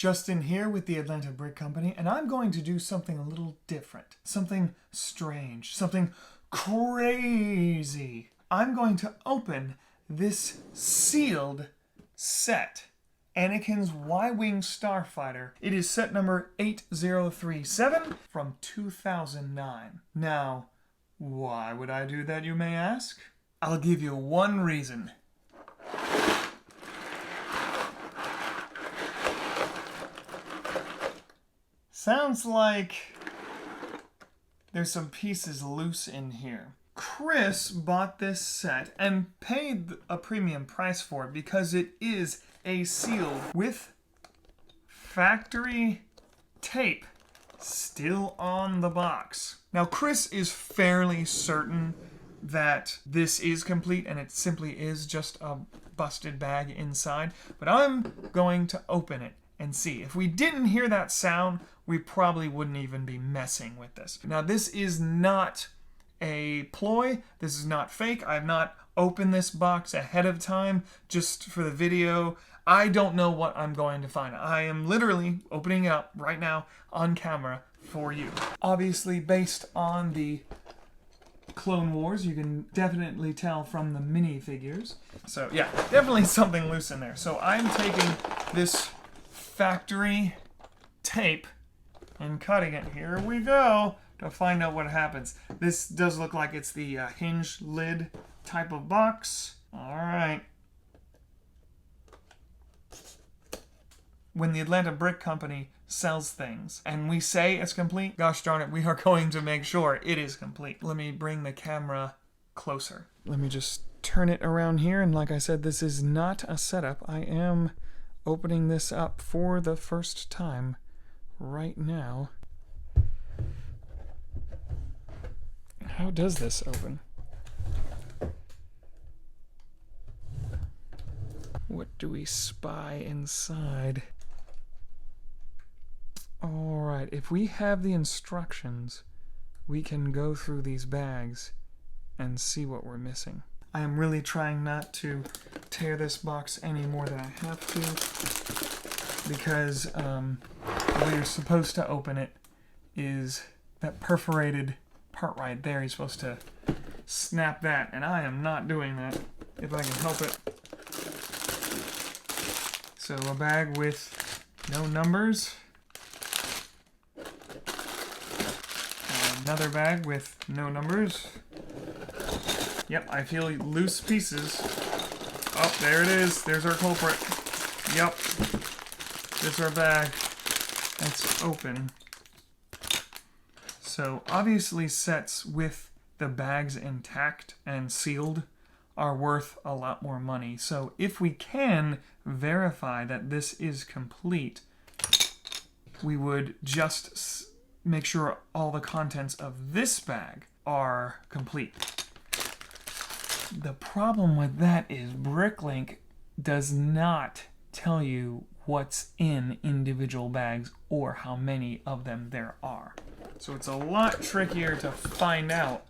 Justin here with the Atlanta Brick Company, and I'm going to do something a little different, something strange, something crazy. I'm going to open this sealed set, Anakin's Y-Wing Starfighter. It is set number 8037 from 2009. Now, why would I do that, you may ask? I'll give you one reason. Sounds like there's some pieces loose in here. Chris bought this set and paid a premium price for it because it is a sealed with factory tape still on the box. Now Chris is fairly certain that this is complete and it simply is just a busted bag inside, but I'm going to open it and see. If we didn't hear that sound, we probably wouldn't even be messing with this. Now, this is not a ploy. This is not fake. I have not opened this box ahead of time just for the video. I don't know what I'm going to find. I am literally opening it up right now on camera for you. Obviously, based on the Clone Wars, you can definitely tell from the minifigures. So, yeah, definitely something loose in there. So, I'm taking this factory tape and cutting it. Here we go to find out what happens. This does look like it's the hinge lid type of box. All right. When the Atlanta Brick Company sells things and we say it's complete, gosh darn it, we are going to make sure it is complete. Let me bring the camera closer. Let me just turn it around here, and like I said, this is not a setup. I am opening this up for the first time right now. How does this open? What do we spy inside? Alright, if we have the instructions, we can go through these bags and see what we're missing. I am really trying not to tear this box any more than I have to, because the way you're supposed to open it is that perforated part right there. You're supposed to snap that, and I am not doing that if I can help it. So a bag with no numbers. Another bag with no numbers. Yep, I feel loose pieces. Oh, there it is. There's our culprit. Yep. There's our bag. That's open. So, obviously sets with the bags intact and sealed are worth a lot more money. So, if we can verify that this is complete, we would just make sure all the contents of this bag are complete. The problem with that is Bricklink does not tell you what's in individual bags or how many of them there are. So it's a lot trickier to find out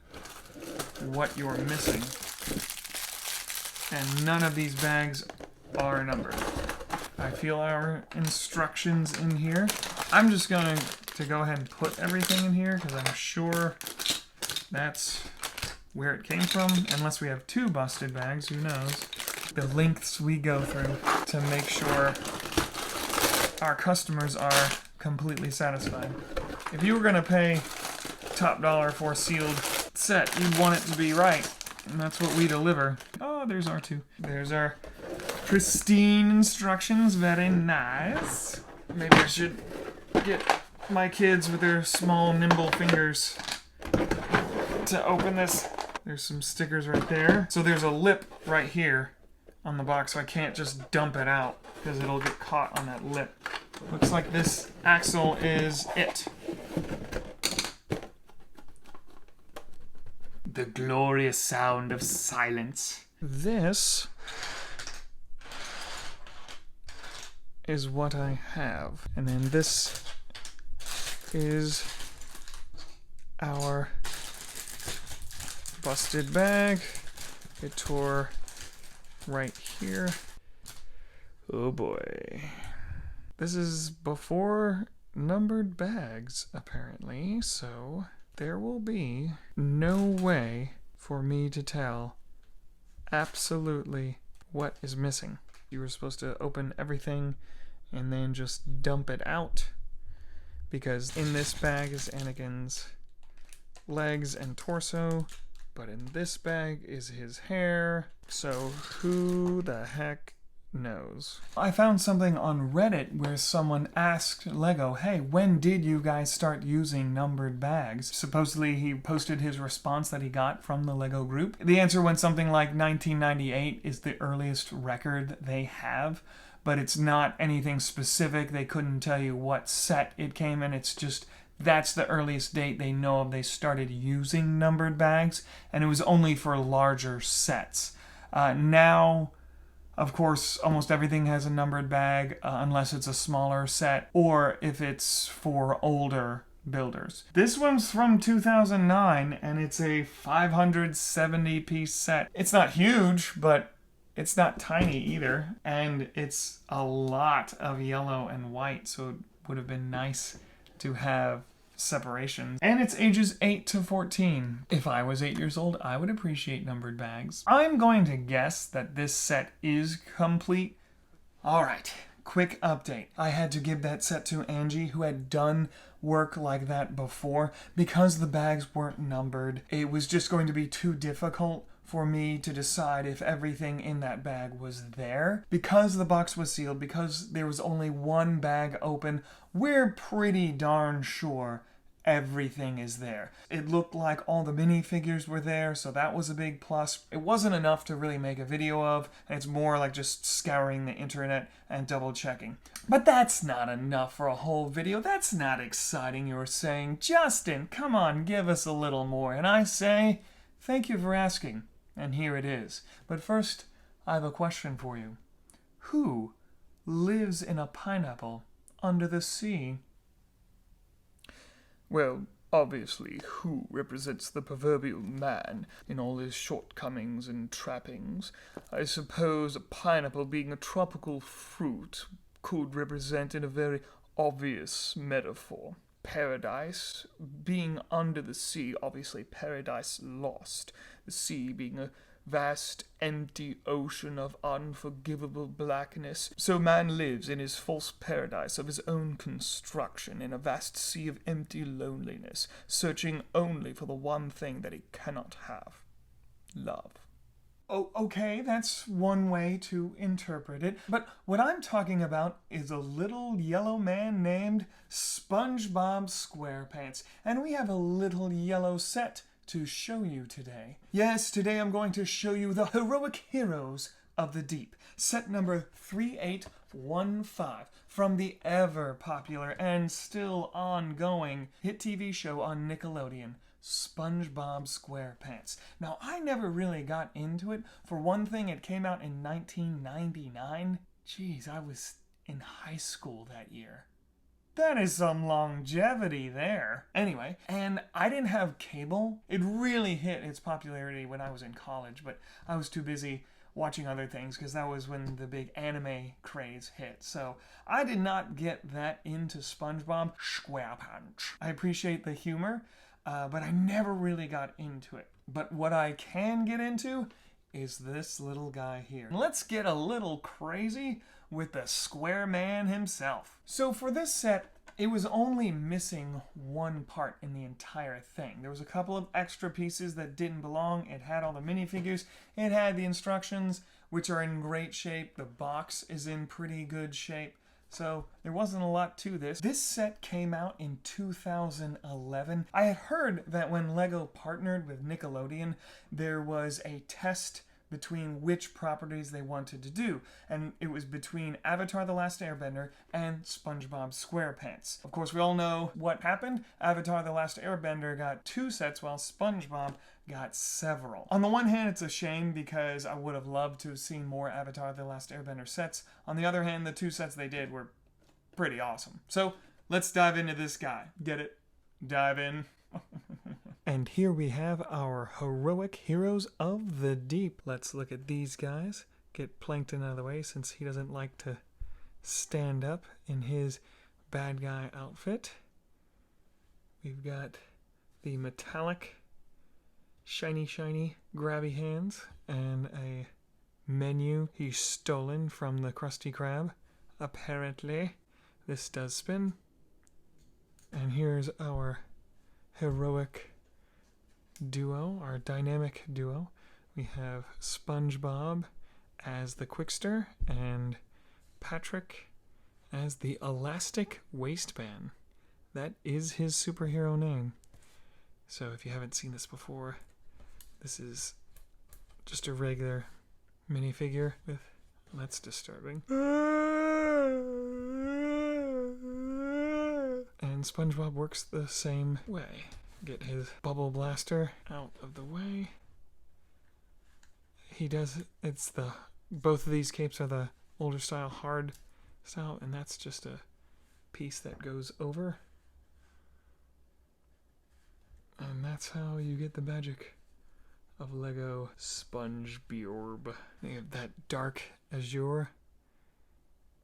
what you're missing. And none of these bags are numbered. I feel our instructions in here. I'm just going to go ahead and put everything in here because I'm sure that's where it came from, unless we have two busted bags, who knows. The lengths we go through to make sure our customers are completely satisfied. If you were going to pay top dollar for a sealed set, you'd want it to be right, and that's what we deliver. Oh, there's our two. There's our pristine instructions, very nice. Maybe I should get my kids with their small, nimble fingers to open this. There's some stickers right there. So there's a lip right here on the box, so I can't just dump it out because it'll get caught on that lip. Looks like this axle is it. The glorious sound of silence. This is what I have. And then this is our busted bag. It tore right here. Oh boy. This is before numbered bags, apparently, so there will be no way for me to tell absolutely what is missing. You were supposed to open everything and then just dump it out, because in this bag is Anakin's legs and torso, but in this bag is his hair, so who the heck knows? I found something on Reddit where someone asked Lego, hey, when did you guys start using numbered bags? Supposedly he posted his response that he got from the Lego group. The answer went something like 1998 is the earliest record they have, but it's not anything specific. They couldn't tell you what set it came in. It's just that's the earliest date they know of they started using numbered bags, and it was only for larger sets. Now, of course, almost everything has a numbered bag, unless it's a smaller set, or if it's for older builders. This one's from 2009, and it's a 570-piece set. It's not huge, but it's not tiny either, and it's a lot of yellow and white, so it would have been nice to have separation. And it's ages 8 to 14. If I was 8 years old, I would appreciate numbered bags. I'm going to guess that this set is complete. Alright, quick update. I had to give that set to Angie, who had done work like that before. Because the bags weren't numbered, it was just going to be too difficult for me to decide if everything in that bag was there. Because the box was sealed, because there was only one bag open, we're pretty darn sure everything is there. It looked like all the minifigures were there, so that was a big plus. It wasn't enough to really make a video of, and it's more like just scouring the internet and double checking. But that's not enough for a whole video. That's not exciting, you're saying. Justin, come on, give us a little more. And I say, thank you for asking. And here it is. But first, I have a question for you. Who lives in a pineapple under the sea? Well, obviously, who represents the proverbial man in all his shortcomings and trappings. I suppose a pineapple, being a tropical fruit, could represent in a very obvious metaphor. Paradise being under the sea, obviously paradise lost. The sea being a vast empty ocean of unforgivable blackness. So man lives in his false paradise of his own construction in a vast sea of empty loneliness, searching only for the one thing that he cannot have: love. Oh, okay, that's one way to interpret it. But what I'm talking about is a little yellow man named SpongeBob SquarePants. And we have a little yellow set to show you today. Yes, today I'm going to show you the heroic heroes of the deep. Set number 3815 from the ever popular and still ongoing hit TV show on Nickelodeon, SpongeBob SquarePants. Now, I never really got into it. For one thing, it came out in 1999. Jeez, I was in high school that year. That is some longevity there. Anyway, and I didn't have cable. It really hit its popularity when I was in college, but I was too busy watching other things because that was when the big anime craze hit. So I did not get that into SpongeBob SquarePants. I appreciate the humor, but I never really got into it. But what I can get into is this little guy here. Let's get a little crazy with the Square Man himself. So for this set, it was only missing one part in the entire thing. There was a couple of extra pieces that didn't belong. It had all the minifigures. It had the instructions, which are in great shape. The box is in pretty good shape. So there wasn't a lot to this. This set came out in 2011. I had heard that when Lego partnered with Nickelodeon, there was a test between which properties they wanted to do, and it was between Avatar: The Last Airbender and SpongeBob SquarePants. Of course, we all know what happened. Avatar: The Last Airbender got 2 sets, while SpongeBob got several. On the one hand, it's a shame because I would have loved to have seen more Avatar: The Last Airbender sets. On the other hand, the 2 sets they did were pretty awesome. So let's dive into this guy. Get it? Dive in. And here we have our heroic heroes of the deep. Let's look at these guys. Get Plankton out of the way since he doesn't like to stand up in his bad guy outfit. We've got the metallic, shiny, grabby hands, and a menu he's stolen from the Krusty Krab. Apparently, this does spin. And here's our heroic duo, our dynamic duo. We have SpongeBob as the Quickster and Patrick as the Elastic Waistband. That is his superhero name. So if you haven't seen this before, this is just a regular minifigure with... That's disturbing. And SpongeBob works the same way. Get his bubble blaster out of the way. He does... It's the... Both of these capes are the older style, hard style, and that's just a piece that goes over. And that's how you get the magic of Lego SpongeBob. They have that dark azure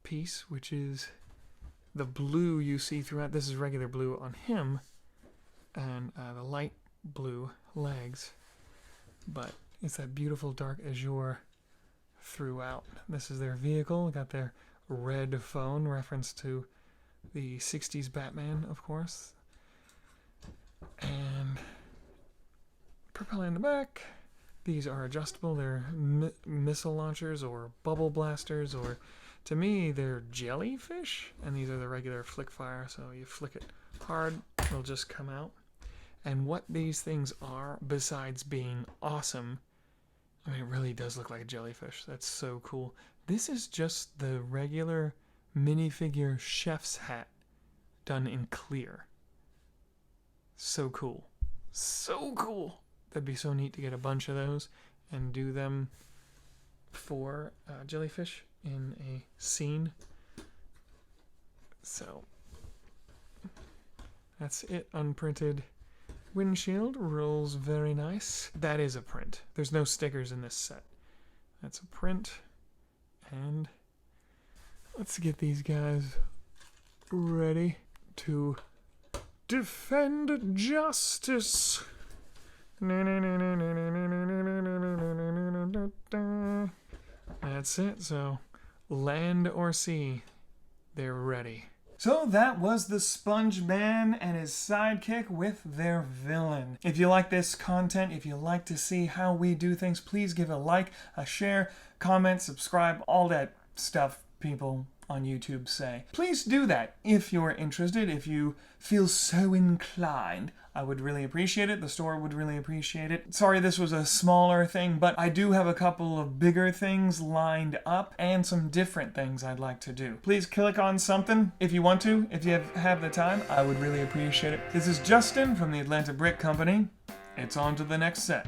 piece, which is the blue you see throughout. This is regular blue on him, and the light blue legs. But it's that beautiful dark azure throughout. This is their vehicle. Got their red phone, reference to the 60s Batman, of course. And propeller in the back. These are adjustable. They're missile launchers or bubble blasters, or to me they're jellyfish. And these are the regular flick fire, so you flick it hard, it'll just come out. And what these things are, besides being awesome, I mean, it really does look like a jellyfish. That's so cool. This is just the regular minifigure chef's hat done in clear. So cool. So cool. That'd be so neat to get a bunch of those and do them for jellyfish in a scene. So that's it. Unprinted windshield. Rolls very nice. That is a print. There's no stickers in this set. That's a print. And let's get these guys ready to defend justice. That's it. So land or sea, they're ready. So that was the Sponge Man and his sidekick with their villain. If you like this content, if you like to see how we do things, please give a like, a share, comment, subscribe, all that stuff people on YouTube say. Please do that if you're interested, if you feel so inclined. I would really appreciate it. The store would really appreciate it. Sorry this was a smaller thing, but I do have a couple of bigger things lined up and some different things I'd like to do. Please click on something if you want to. If you have the time, I would really appreciate it. This is Justin from the Atlanta Brick Company. It's on to the next set.